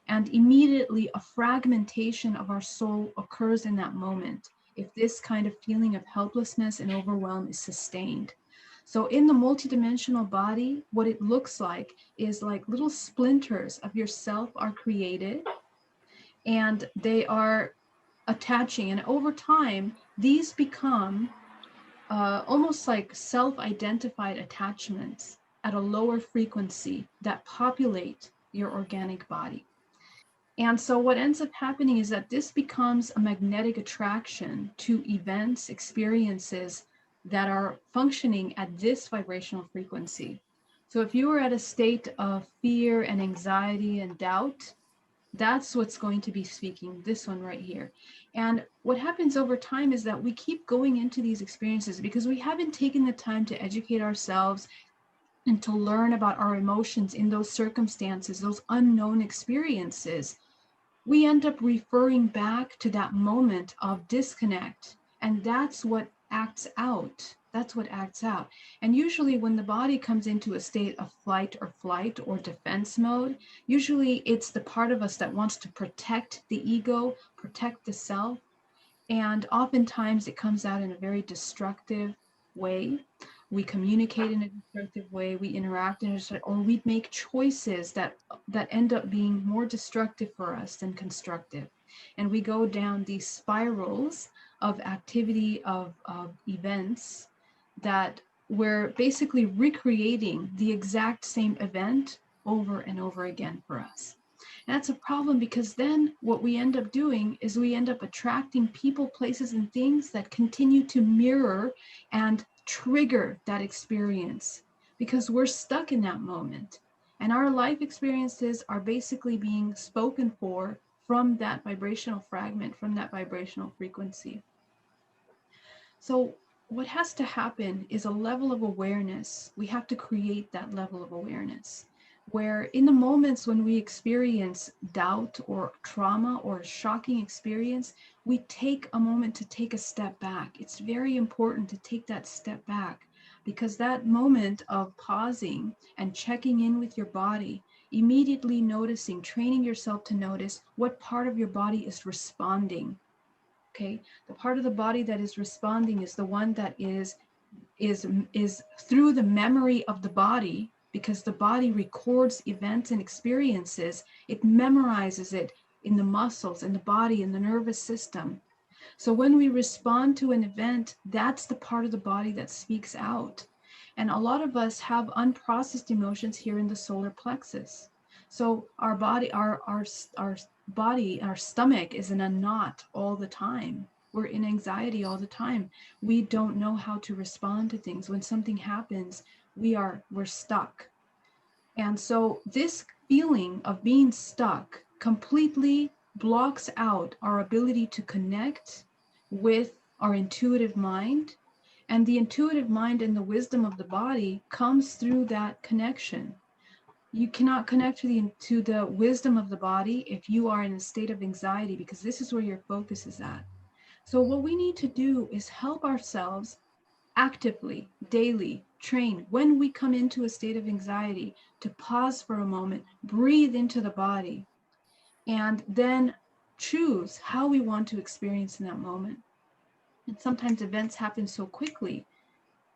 and immediately a fragmentation of our soul occurs in that moment if this kind of feeling of helplessness and overwhelm is sustained. So in the multidimensional body, what it looks like is like little splinters of yourself are created, and they are attaching, and over time these become almost like self-identified attachments at a lower frequency that populate your organic body. And so what ends up happening is that this becomes a magnetic attraction to events, experiences that are functioning at this vibrational frequency. So if you are at a state of fear and anxiety and doubt, that's what's going to be speaking, this one right here. And what happens over time is that we keep going into these experiences because we haven't taken the time to educate ourselves and to learn about our emotions in those circumstances, those unknown experiences. We end up referring back to that moment of disconnect, and that's what acts out. That's what acts out. And usually when the body comes into a state of flight or defense mode, usually it's the part of us that wants to protect the ego, protect the self. And oftentimes it comes out in a very destructive way. We communicate in a destructive way, we interact in a destructive, or we make choices that end up being more destructive for us than constructive. And we go down these spirals of activity, of events that we're basically recreating the exact same event over and over again for us. And that's a problem because then what we end up doing is we end up attracting people, places, and things that continue to mirror and trigger that experience because we're stuck in that moment. And our life experiences are basically being spoken for from that vibrational fragment, from that vibrational frequency. So what has to happen is a level of awareness. We have to create that level of awareness where in the moments when we experience doubt or trauma or a shocking experience, we take a moment to take a step back. It's very important to take that step back because that moment of pausing and checking in with your body, immediately noticing, training yourself to notice what part of your body is responding. Okay, the part of the body that is responding is the one that is through the memory of the body, because the body records events and experiences. It memorizes it in the muscles, in the body, in the nervous system. So when we respond to an event, that's the part of the body that speaks out. And a lot of us have unprocessed emotions here in the solar plexus. So our body, our body, our stomach is in a knot all the time. We're in anxiety all the time. We don't know how to respond to things. When something happens, we're stuck. And so this feeling of being stuck completely blocks out our ability to connect with our intuitive mind. And the intuitive mind and the wisdom of the body comes through that connection. You cannot connect to the wisdom of the body if you are in a state of anxiety, because this is where your focus is at. So what we need to do is help ourselves actively, daily, train when we come into a state of anxiety to pause for a moment, breathe into the body, and then choose how we want to experience in that moment. And sometimes events happen so quickly.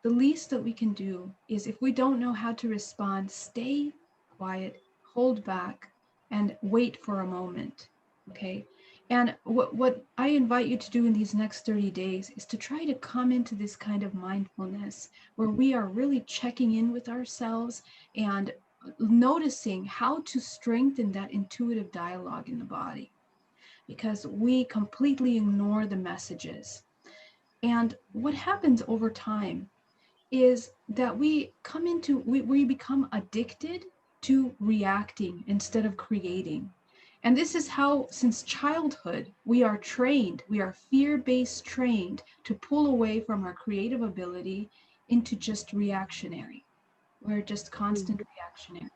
The least that we can do is, if we don't know how to respond, stay quiet, hold back, and wait for a moment, okay? And what I invite you to do in these next 30 days is to try to come into this kind of mindfulness where we are really checking in with ourselves and noticing how to strengthen that intuitive dialogue in the body, because we completely ignore the messages. And what happens over time is that we become addicted to reacting instead of creating. And this is how, since childhood, we are fear-based trained to pull away from our creative ability into just reactionary. We're just constant reactionary.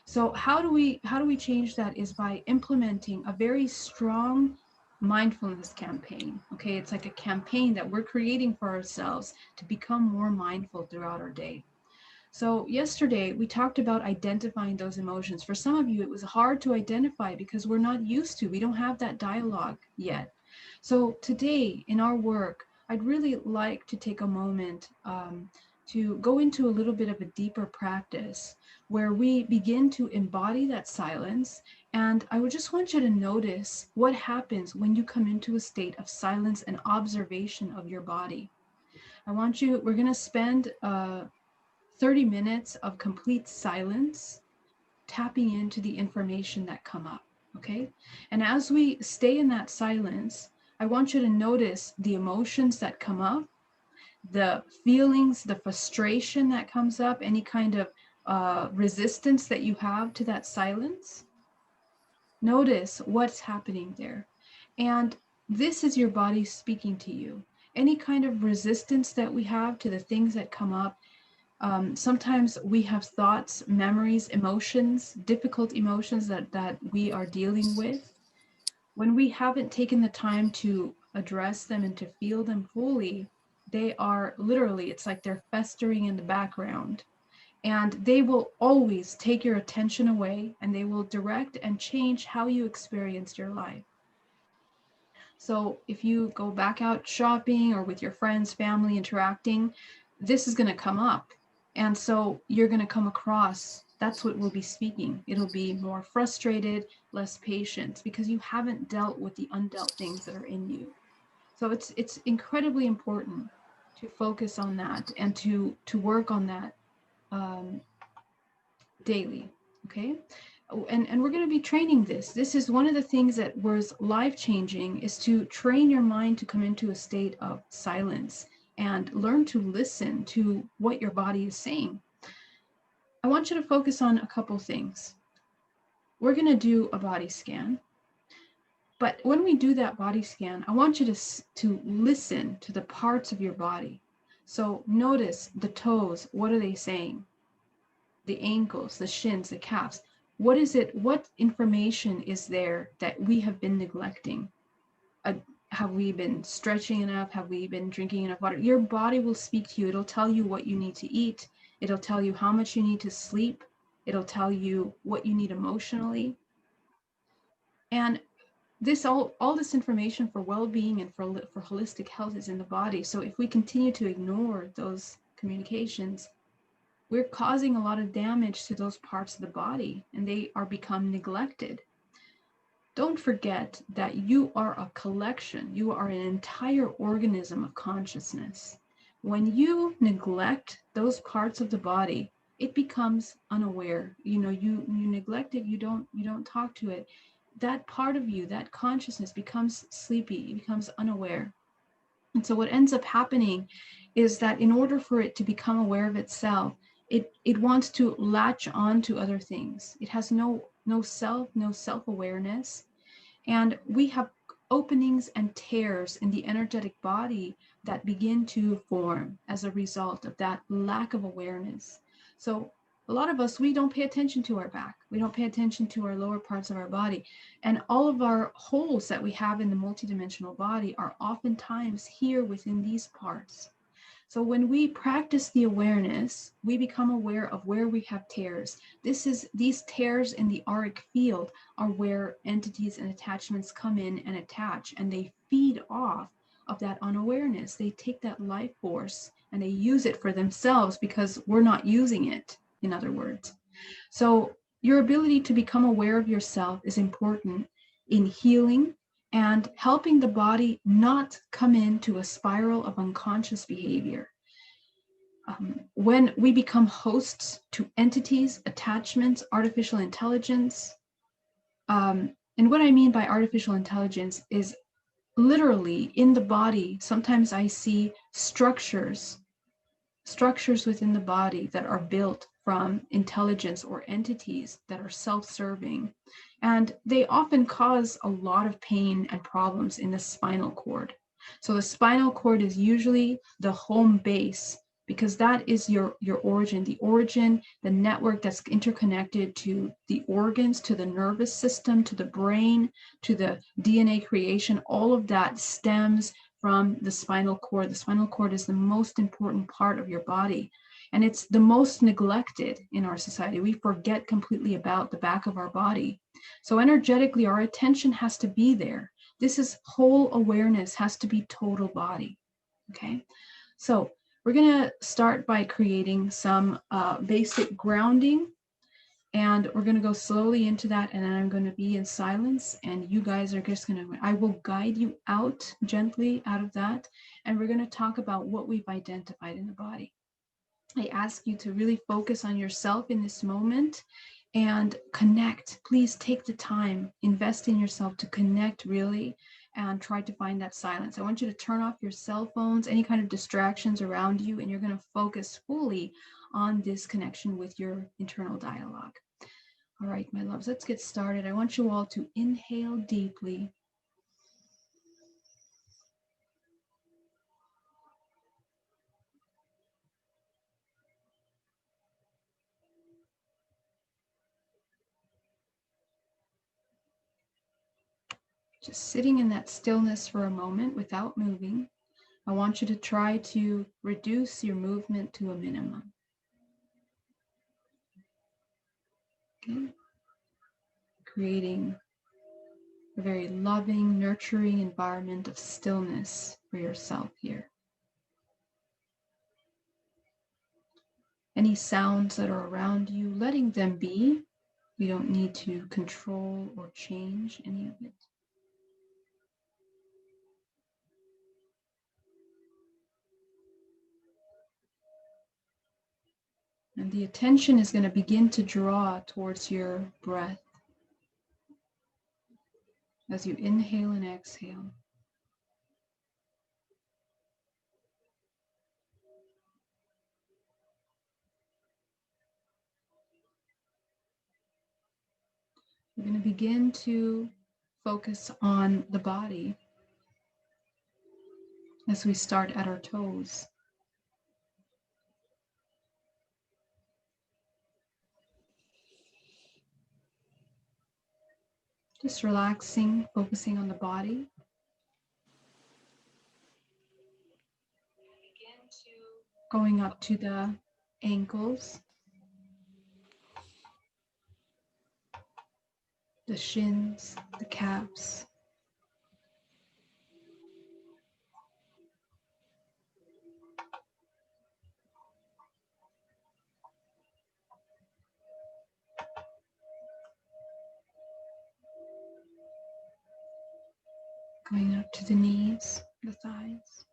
So how do we change that is by implementing a very strong mindfulness campaign. Okay, it's like a campaign that we're creating for ourselves to become more mindful throughout our day. So yesterday we talked about identifying those emotions. For some of you, it was hard to identify because we're not used to, we don't have that dialogue yet. So today in our work, I'd really like to take a moment to go into a little bit of a deeper practice where we begin to embody that silence. And I would just want you to notice what happens when you come into a state of silence and observation of your body. We're going to spend 30 minutes of complete silence, tapping into the information that come up, okay? And as we stay in that silence, I want you to notice the emotions that come up, the feelings, the frustration that comes up, any kind of resistance that you have to that silence. Notice what's happening there. And this is your body speaking to you. Any kind of resistance that we have to the things that come up. Sometimes we have thoughts, memories, emotions, difficult emotions that we are dealing with. When we haven't taken the time to address them and to feel them fully, they are literally, it's like they're festering in the background. And they will always take your attention away, and they will direct and change how you experience your life. So if you go back out shopping or with your friends, family, interacting, this is going to come up. And so you're going to come across, that's what we'll be speaking. It'll be more frustrated, less patient, because you haven't dealt with the undealt things that are in you. So it's incredibly important to focus on that and to work on that daily, okay? And we're going to be training this. This is one of the things that was life-changing, is to train your mind to come into a state of silence and learn to listen to what your body is saying. I want you to focus on a couple things. We're going to do a body scan. But when we do that body scan, I want you to listen to the parts of your body. So notice the toes. What are they saying? The ankles, the shins, the calves. What is it? What information is there that we have been neglecting? Have we been stretching enough? Have we been drinking enough water? Your body will speak to you. It'll tell you what you need to eat. It'll tell you how much you need to sleep. It'll tell you what you need emotionally. And this all this information for well-being and for holistic health is in the body. So if we continue to ignore those communications, we're causing a lot of damage to those parts of the body, and they are become neglected. Don't forget that you are a collection. You are an entire organism of consciousness. When you neglect those parts of the body, it becomes unaware. You neglect it, you don't talk to it. That part of you, that consciousness, becomes sleepy, it becomes unaware. And so what ends up happening is that in order for it to become aware of itself, it wants to latch on to other things. It has no self-awareness. And we have openings and tears in the energetic body that begin to form as a result of that lack of awareness. So a lot of us, we don't pay attention to our back. We don't pay attention to our lower parts of our body. And all of our holes that we have in the multidimensional body are oftentimes here within these parts. So when we practice the awareness, we become aware of where we have tears. These tears in the auric field are where entities and attachments come in and attach, and they feed off of that unawareness. They take that life force and they use it for themselves because we're not using it, in other words. So your ability to become aware of yourself is important in healing and helping the body not come into a spiral of unconscious behavior. When we become hosts to entities, attachments, artificial intelligence, and what I mean by artificial intelligence is literally in the body, sometimes I see structures within the body that are built from intelligence or entities that are self-serving. And they often cause a lot of pain and problems in the spinal cord. So the spinal cord is usually the home base, because that is your origin, the network that's interconnected to the organs, to the nervous system, to the brain, to the DNA creation. All of that stems from the spinal cord. The spinal cord is the most important part of your body. And it's the most neglected in our society. We forget completely about the back of our body. So energetically, our attention has to be there. This is whole awareness, has to be total body. Okay, so we're going to start by creating some basic grounding, and we're going to go slowly into that, and then I'm going to be in silence, and you guys are just going to, I will guide you out gently out of that, and we're going to talk about what we've identified in the body. I ask you to really focus on yourself in this moment and connect. Please take the time, invest in yourself to connect really, and try to find that silence. I want you to turn off your cell phones, any kind of distractions around you, and you're going to focus fully on this connection with your internal dialogue. All right, my loves, let's get started. I want you all to inhale deeply. Just sitting in that stillness for a moment without moving. I want you to try to reduce your movement to a minimum. Okay. Creating a very loving, nurturing environment of stillness for yourself here. Any sounds that are around you, letting them be. You don't need to control or change any of it. And the attention is going to begin to draw towards your breath as you inhale and exhale. We're going to begin to focus on the body as we start at our toes. Just relaxing, focusing on the body. Begin to going up to the ankles, the shins, the calves. Going up to the knees, the thighs.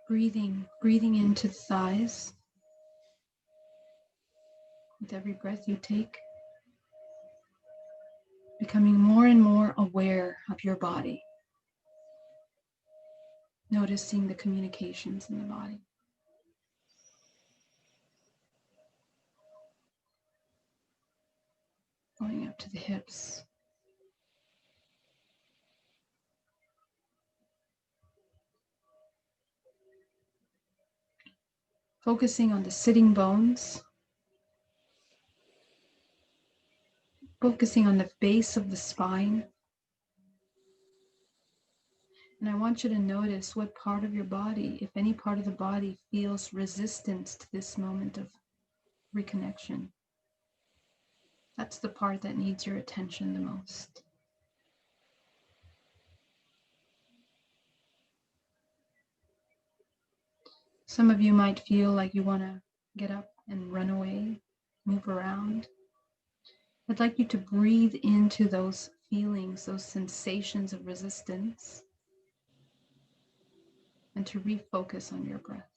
Breathing into the thighs. With every breath you take, becoming more and more aware of your body. Noticing the communications in the body. Going up to the hips. Focusing on the sitting bones. Focusing on the base of the spine. And I want you to notice what part of your body, if any part of the body, feels resistance to this moment of reconnection. That's the part that needs your attention the most. Some of you might feel like you want to get up and run away, move around. I'd like you to breathe into those feelings, those sensations of resistance, and to refocus on your breath.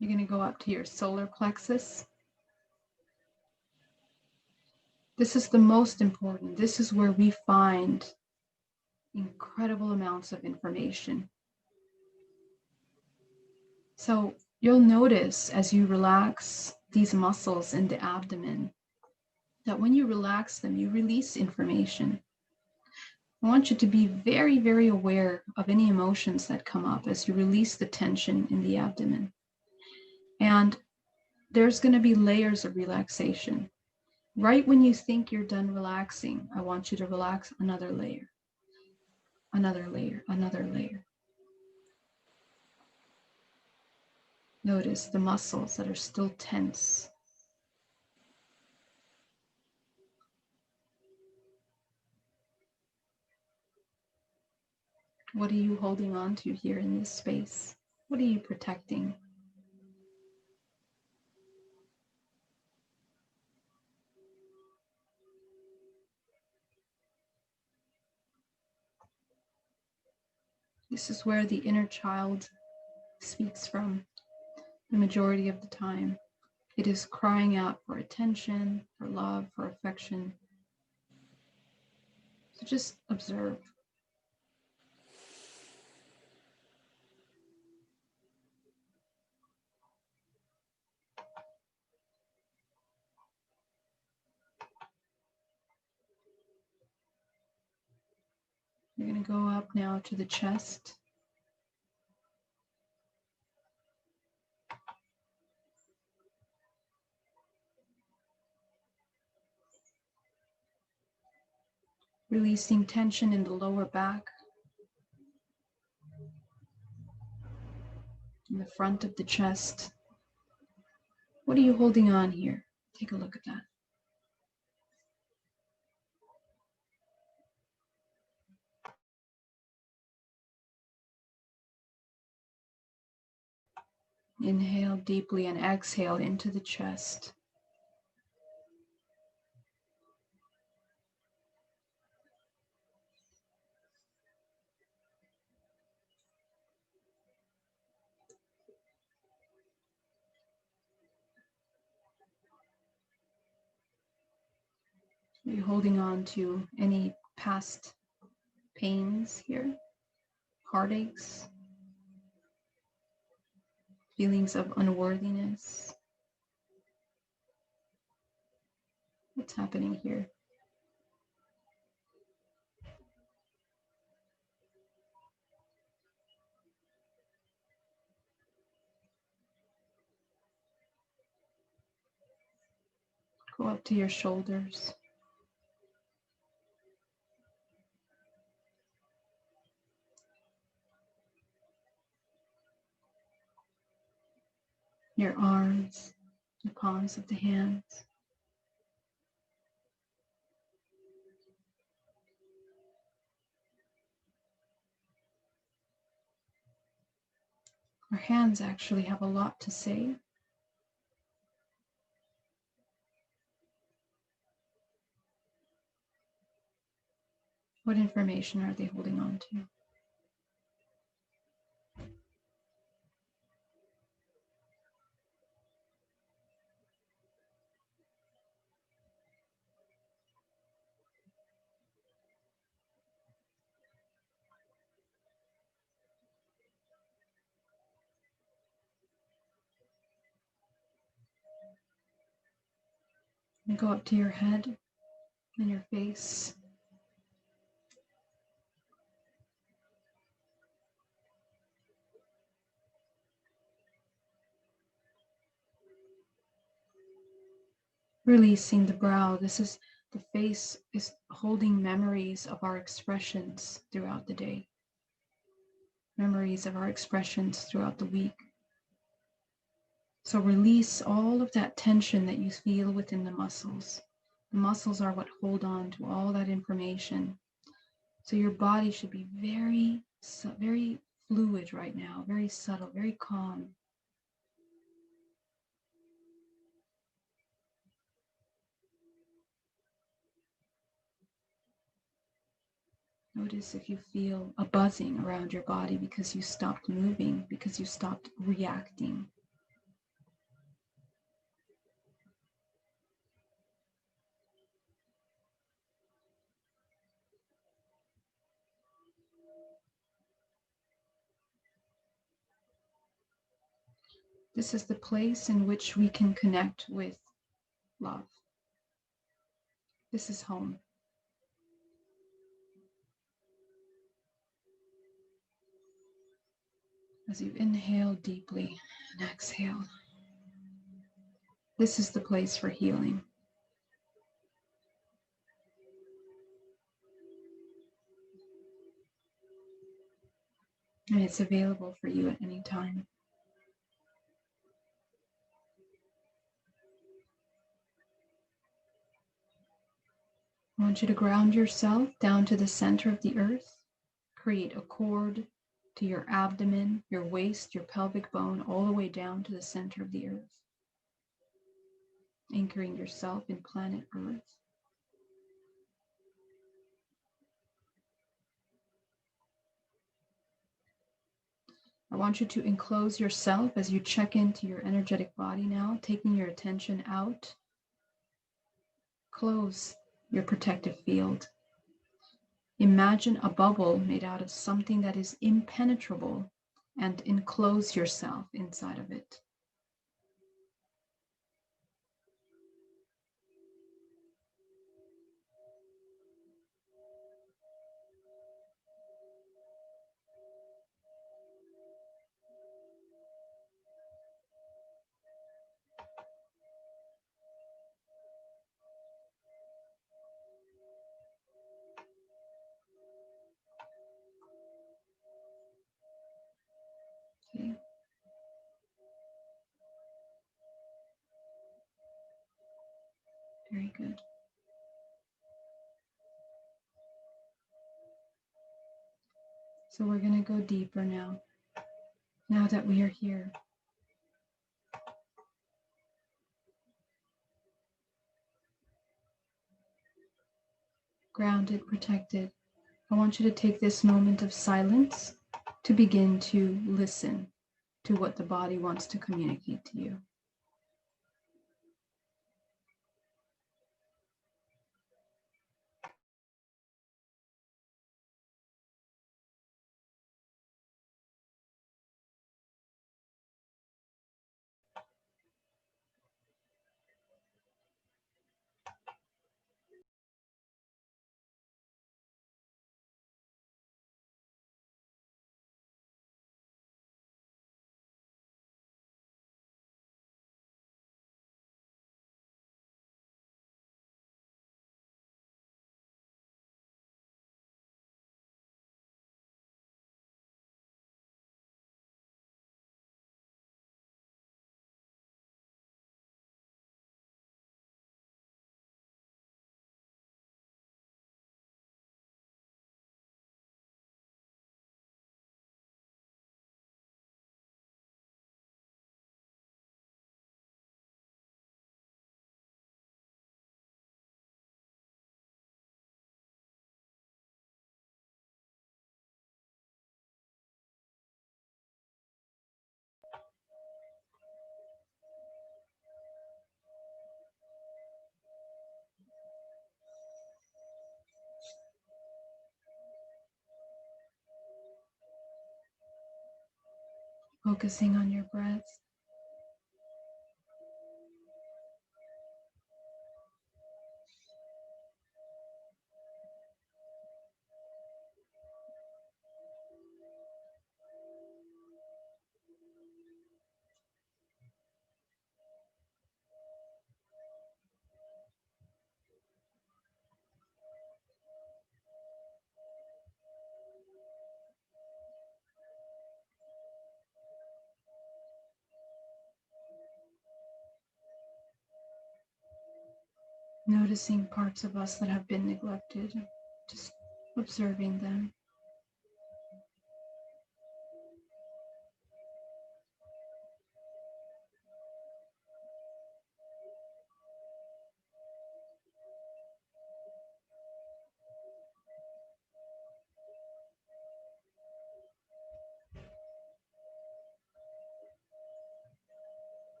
You're going to go up to your solar plexus. This is the most important. This is where we find incredible amounts of information. So you'll notice as you relax these muscles in the abdomen that when you relax them, you release information. I want you to be very, very aware of any emotions that come up as you release the tension in the abdomen. And there's going to be layers of relaxation. Right when you think you're done relaxing, I want you to relax another layer, another layer, another layer. Notice the muscles that are still tense. What are you holding on to here in this space? What are you protecting? This is where the inner child speaks from the majority of the time. It is crying out for attention, for love, for affection. So just observe. You're going to go up now to the chest. Releasing tension in the lower back, in the front of the chest. What are you holding on here? Take a look at that. Inhale deeply and exhale into the chest. Are you holding on to any past pains here? Heartaches? Feelings of unworthiness? What's happening here? Go up to your shoulders. Your arms, the palms of the hands. Our hands actually have a lot to say. What information are they holding on to? And go up to your head and your face. Releasing the brow. This is the face is holding memories of our expressions throughout the day. Memories of our expressions throughout the week. So release all of that tension that you feel within the muscles. The muscles are what hold on to all that information. So your body should be very, very fluid right now, very subtle, very calm. Notice if you feel a buzzing around your body because you stopped moving, because you stopped reacting. This is the place in which we can connect with love. This is home. As you inhale deeply and exhale, this is the place for healing. And it's available for you at any time. I want you to ground yourself down to the center of the earth. Create a cord to your abdomen, your waist, your pelvic bone, all the way down to the center of the earth. Anchoring yourself in planet Earth. I want you to enclose yourself as you check into your energetic body now, taking your attention out. Close your protective field. Imagine a bubble made out of something that is impenetrable and enclose yourself inside of it. Okay. Very good. So we're going to go deeper now that we are here. Grounded, protected. I want you to take this moment of silence to begin to listen to what the body wants to communicate to you. Focusing on your breath. Noticing parts of us that have been neglected, just observing them.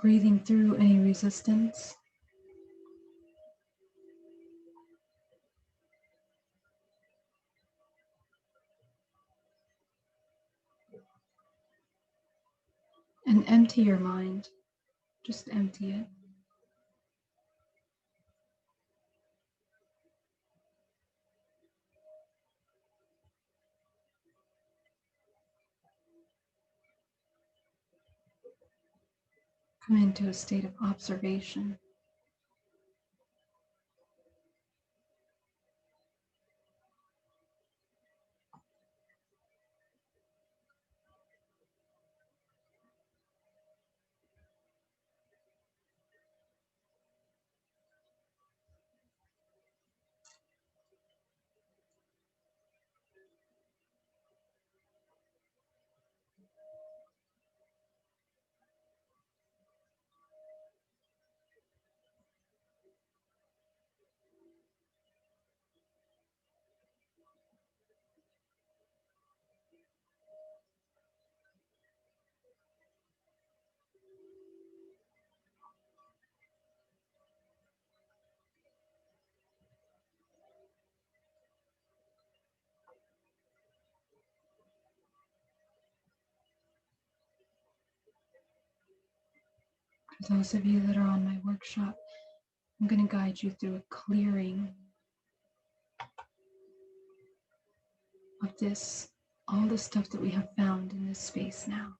Breathing through any resistance. And empty your mind. Just empty it. Come into a state of observation. For those of you that are on my workshop, I'm going to guide you through a clearing of this, all the stuff that we have found in this space now.